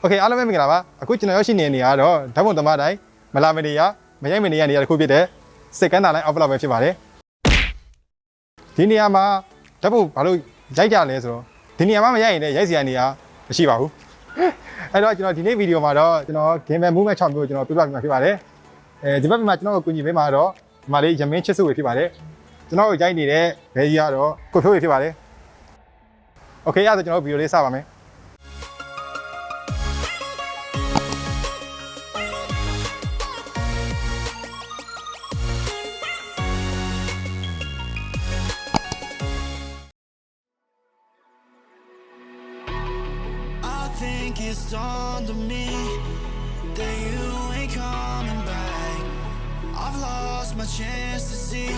Okay အားလုံးပဲမင်္ဂလာပါအခုကျွန်တော်ရောက်ရှိနေနေရတော့ဓာတ်ပုံသမားတိုင်းမလာမနေရမရိုက်မနေရနေရာတစ်ခုဖြစ်တဲ့စိတ်ကန်းတာလိုင်းအောက်ဘလောက်ပဲဖြစ်ပါတယ်ဒီနေရာမှာဓာတ်ပုံဘာလို့ရိုက်ကြလဲဆိုတော့ဒီနေရာမှာမရိုက်ရင်လည်းရိုက်စရာနေရာမရှိပါဘူးအဲ့တော့ကျွန်တော်ဒီနေ့ဗီဒီယိုမှာတော့ကျွန်တော် Gimble movement 6မျိုးကျွန်တော်ပြပြပေးမှာဖြစ်ပါတယ်ဒီဘက်မှာကျွန်တော်ကိုကူညီပေးမှာတော့ဒီမှာလေးရမင်းချစ်စုဝေဖြစ်ပါတယ်ကျွန်တော်ကိုရိုက်နေတဲ့ဘယ်ကြီးကတော့ကိုဖြိုးဝေဖြစ်ပါတယ်โอเคအဲ့ဒါကျွန်တော်ဗီဒီယိုလေးစပါမယ်It's dawned on me that you ain't coming back. I've lost my chance to see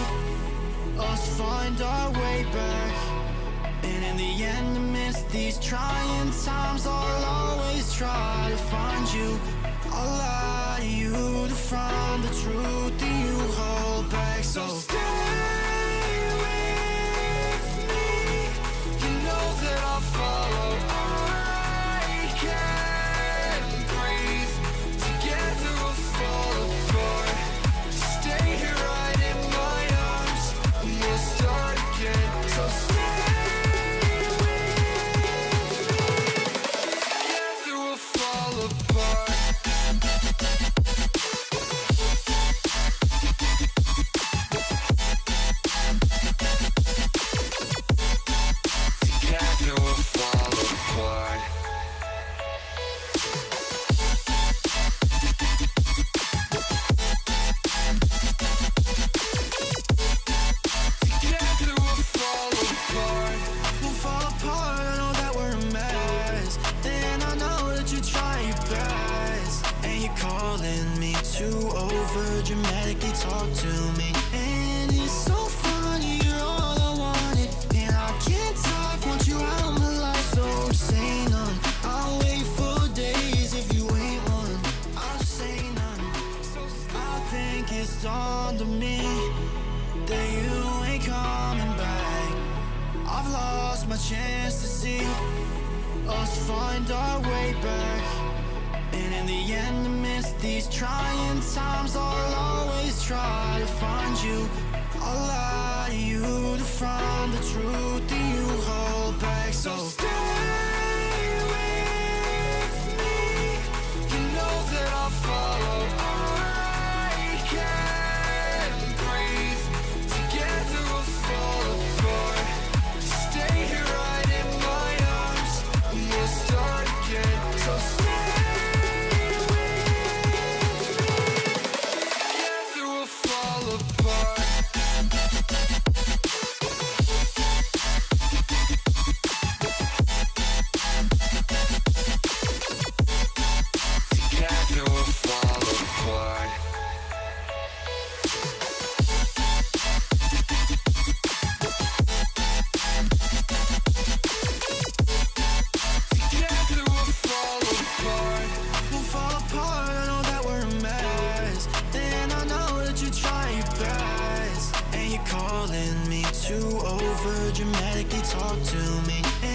us find our way back. And in the end, amidst these trying times, I'll always try to find you. I'll lie to you to find the truth that you hold back. So stay with me. You know that I'll follow. Dramatically talk to me, and it's so funny. You're all I wanted, and I can't talk. Want you out of my life, so say none. I'll wait for days if you ain't one. I'll say none. I think it's dawned on me that you ain't coming back. I've lost my chance to see us find our way back. And in the end, amidst these trying times, I'll always try to find you. I'll lie to you to find the truth that you hold back. So stay with me. You know that I'll follow. I can't breathe. Together we'll fall apart. Stay here right in my arms. We'll start again. So stay. Dramatically talk to me.